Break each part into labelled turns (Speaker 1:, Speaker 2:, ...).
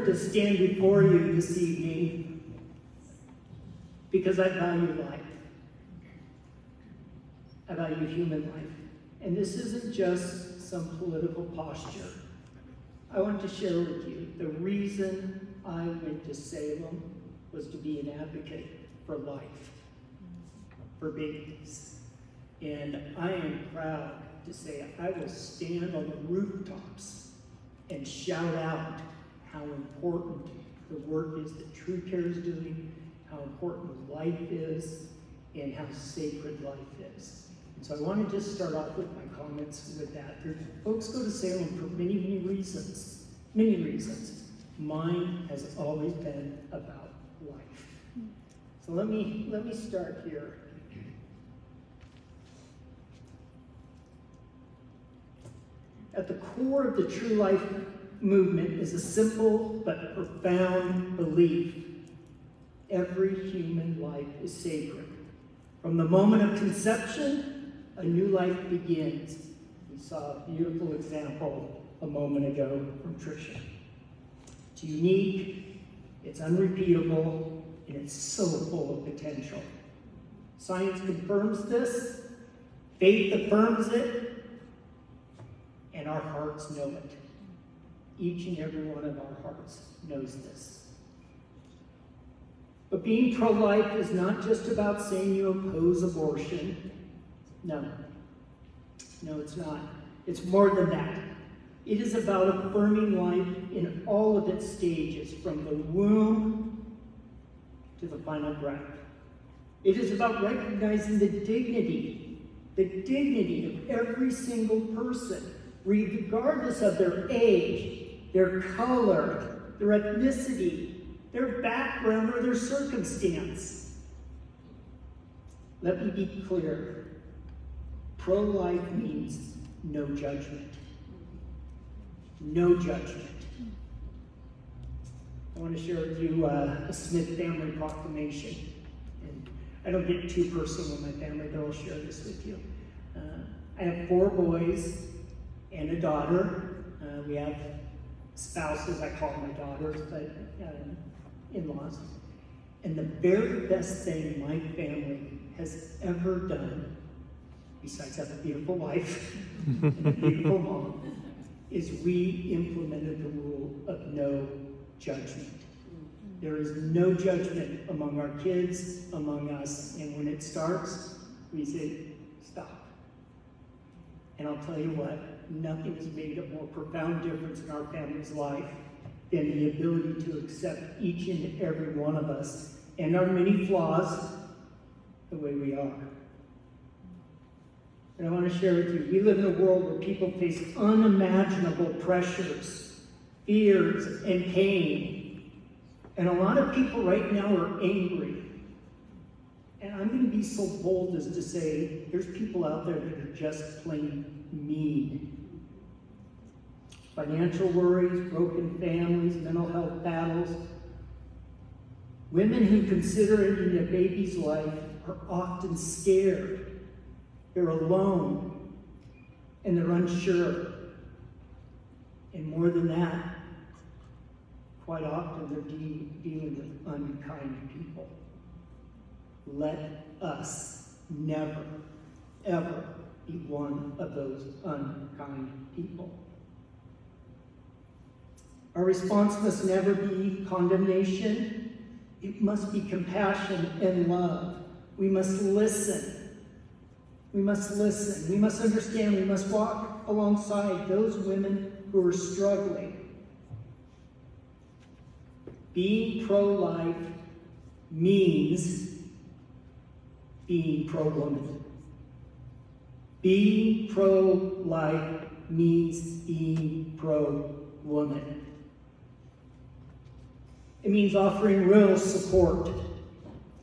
Speaker 1: privileged to stand before you this evening because I value life. I value human life. And this isn't just some political posture. I want to share with you the reason I went to Salem was to be an advocate for life, for babies. And I am proud to say I will stand on the rooftops and shout out how important the work is that TruCare is doing, how important life is, and how sacred life is. And so I want to just start off with my comments with that. Folks go to Salem for many, many reasons. Many reasons. Mine has always been about life. So let me start here. At the core of the True Life movement is a simple but profound belief. Every human life is sacred. From the moment of conception, a new life begins. We saw a beautiful example a moment ago from Tricia. It's unique, it's unrepeatable, and it's so full of potential. Science confirms this, faith affirms it, and our hearts know it. Each and every one of our hearts knows this. But being pro-life is not just about saying you oppose abortion. No, it's not. It's more than that. It is about affirming life in all of its stages, from the womb to the final breath. It is about recognizing the dignity of every single person, regardless of their age, their color, their ethnicity, their background, or their circumstance. Let me be clear. Pro-life means no judgment. No judgment. I want to share with you a Smith family proclamation. And I don't get too personal with my family, but I'll share this with you. I have 4 boys and a daughter. We have spouses, I call them my daughters, but in-laws. And the very best thing my family has ever done, besides have a beautiful wife and a beautiful mom, is we implemented the rule of no judgment. There is no judgment among our kids, among us, and when it starts, we say, stop. And I'll tell you what, nothing has made a more profound difference in our family's life than the ability to accept each and every one of us and our many flaws the way we are. And I want to share with you, we live in a world where people face unimaginable pressures, fears, and pain. And a lot of people right now are angry. And I'm going to be so bold as to say, there's people out there that are just plain mean. Financial worries, broken families, mental health battles. Women who consider ending a baby's life are often scared. They're alone, and they're unsure. And more than that, quite often they're dealing with unkind people. Let us never, ever be one of those unkind people. Our response must never be condemnation. It must be compassion and love. We must listen. We must listen. We must understand. We must walk alongside those women who are struggling. Being pro-life means being pro-woman. Being pro-life means being pro-woman. It means offering real support,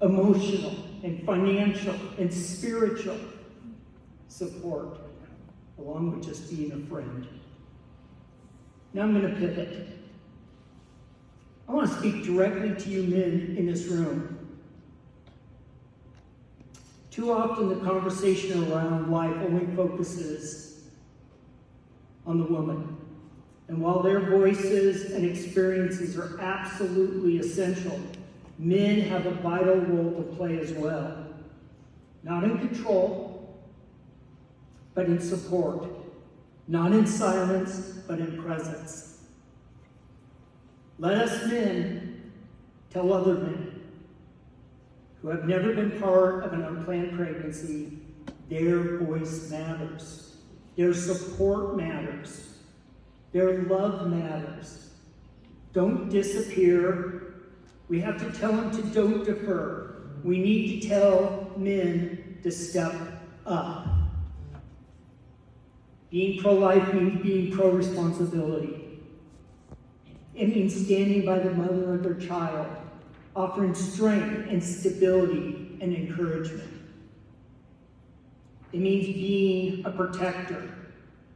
Speaker 1: emotional and financial and spiritual support, along with just being a friend. Now I'm going to pivot. I want to speak directly to you men in this room. Too often the conversation around life only focuses on the woman. And while their voices and experiences are absolutely essential, men have a vital role to play as well. Not in control, but in support. Not in silence, but in presence. Let us men tell other men who have never been part of an unplanned pregnancy, their voice matters. Their support matters. Their love matters. Don't disappear. We have to tell them to don't defer. We need to tell men to step up. Being pro-life means being pro-responsibility. It means standing by the mother of their child, offering strength and stability and encouragement. It means being a protector,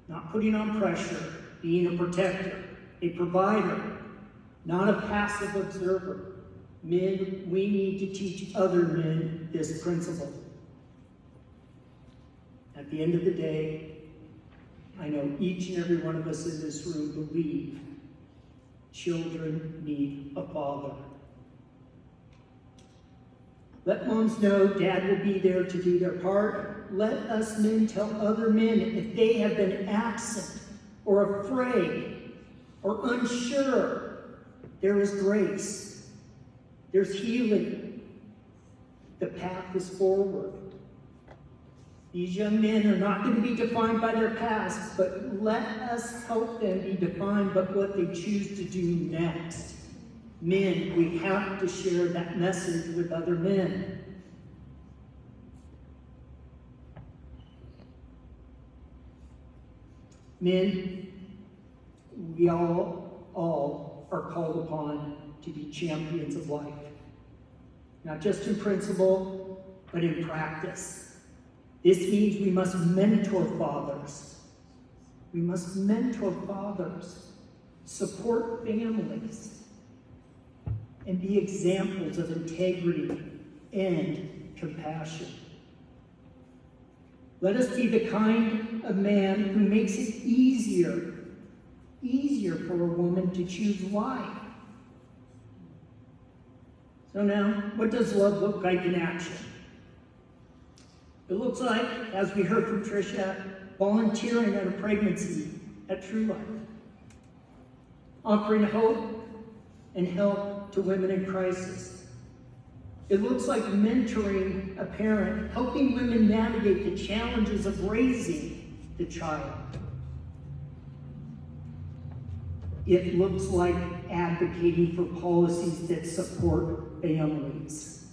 Speaker 1: not putting on pressure, being a protector, a provider, not a passive observer. Men, we need to teach other men this principle. At the end of the day, I know each and every one of us in this room believe children need a father. Let moms know dad will be there to do their part. Let us men tell other men if they have been absent or afraid or unsure, there is grace. There's healing. The path is forward. These young men are not going to be defined by their past, but let us help them be defined by what they choose to do next. Men, we have to share that message with other men. Men, we all are called upon to be champions of life. Not just in principle, but in practice. This means we must mentor fathers. We must mentor fathers, support families, and be examples of integrity and compassion. Let us be the kind of man who makes it easier for a woman to choose life. So now, what does love look like in action? It looks like, as we heard from Tricia, volunteering at a pregnancy at True Life, offering hope and help to women in crisis. It looks like mentoring a parent, helping women navigate the challenges of raising the child. It looks like advocating for policies that support families.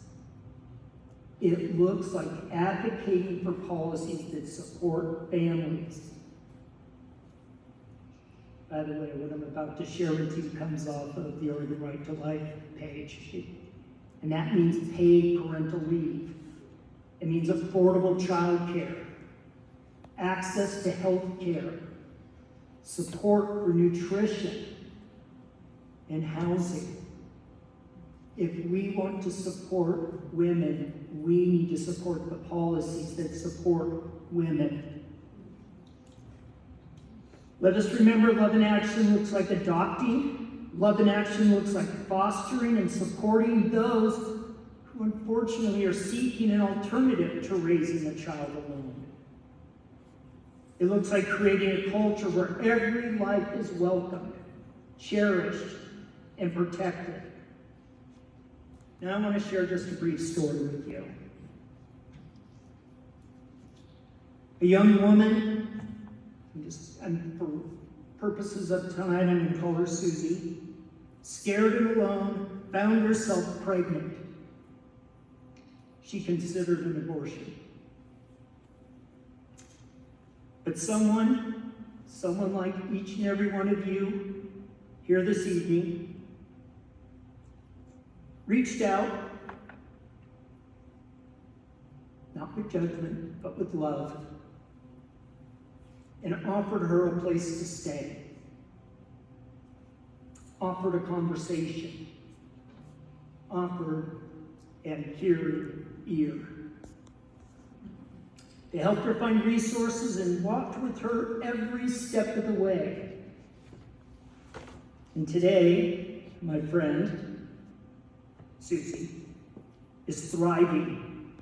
Speaker 1: It looks like advocating for policies that support families. By the way, what I'm about to share with you comes off of the Oregon Right to Life page. And that means paid parental leave. It means affordable child care, access to health care, support for nutrition, and housing. If we want to support women, we need to support the policies that support women. Let us remember love in action looks like adopting. Love in action looks like fostering and supporting those who unfortunately are seeking an alternative to raising a child alone. It looks like creating a culture where every life is welcomed, cherished, and protected. Now I want to share just a brief story with you. A young woman, and for purposes of tonight, I'm going to call her Susie, scared and alone, found herself pregnant. She considered an abortion. But someone like each and every one of you here this evening, reached out, not with judgment, but with love, and offered her a place to stay, offered a conversation, offered an hearing ear. They helped her find resources and walked with her every step of the way. And today, my friend, Susie, is thriving,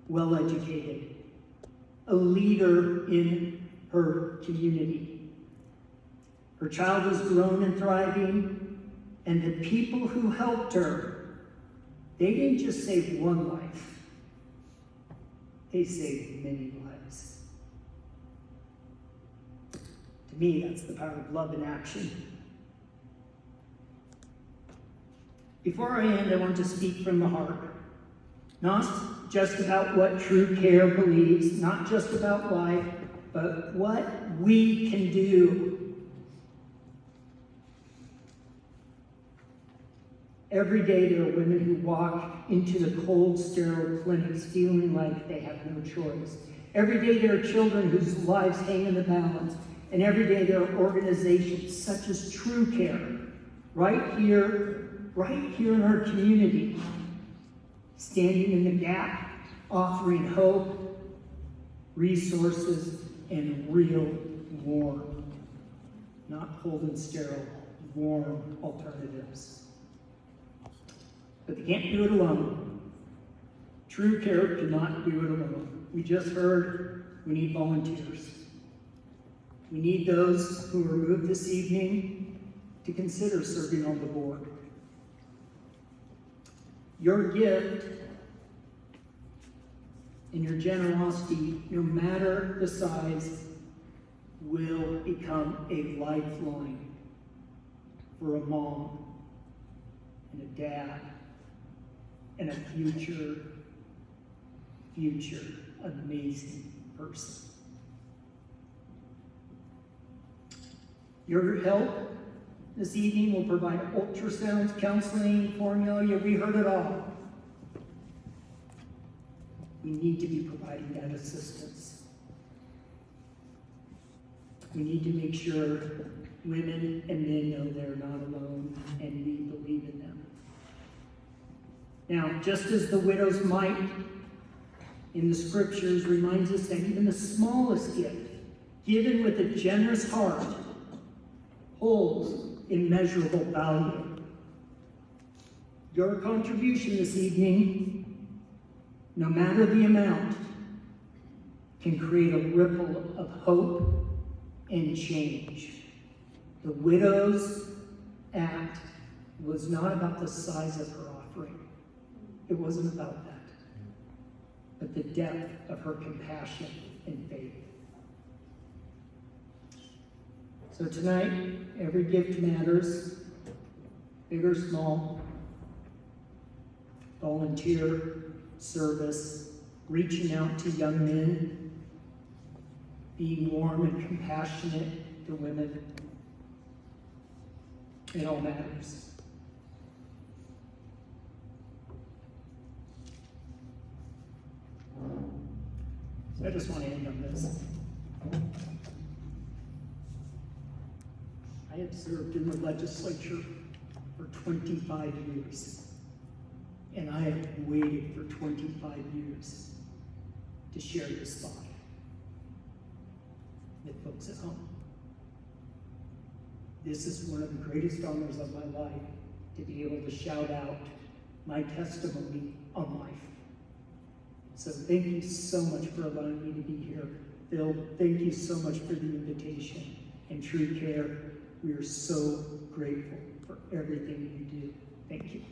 Speaker 1: well-educated, a leader in her community. Her child is grown and thriving, and the people who helped her, they didn't just save one life, they saved many lives. To me, that's the power of love in action. Before I end, I want to speak from the heart. Not just about what TruCare believes, not just about life, but what we can do. Every day there are women who walk into the cold, sterile clinics feeling like they have no choice. Every day there are children whose lives hang in the balance. And every day there are organizations such as TruCare, right here in our community, standing in the gap, offering hope, resources, and real warm, not cold and sterile, warm alternatives. But they can't do it alone. TruCare cannot do it alone. We just heard we need volunteers. We need those who were moved this evening to consider serving on the board. Your gift and your generosity, no matter the size, will become a lifeline for a mom and a dad and a future amazing person. Your help this evening will provide ultrasounds, counseling, formula. We heard it all. We need to be providing that assistance. We need to make sure women and men know they're not alone, and we believe in them. Now, just as the widow's mite in the scriptures reminds us that even the smallest gift, given with a generous heart, holds immeasurable value. Your contribution this evening, no matter the amount, can create a ripple of hope and change. The widow's act was not about the size of her offering. It wasn't about that, but the depth of her compassion and faith. So tonight, every gift matters, big or small. Volunteer, service, reaching out to young men, being warm and compassionate to women. It all matters. So I just want to end on this. I have served in the legislature for 25 years, and I have waited for 25 years to share this thought with folks at home. This is one of the greatest honors of my life, to be able to shout out my testimony on life. So thank you so much for allowing me to be here. Bill, thank you so much for the invitation. And TruCare, we are so grateful for everything you do. Thank you.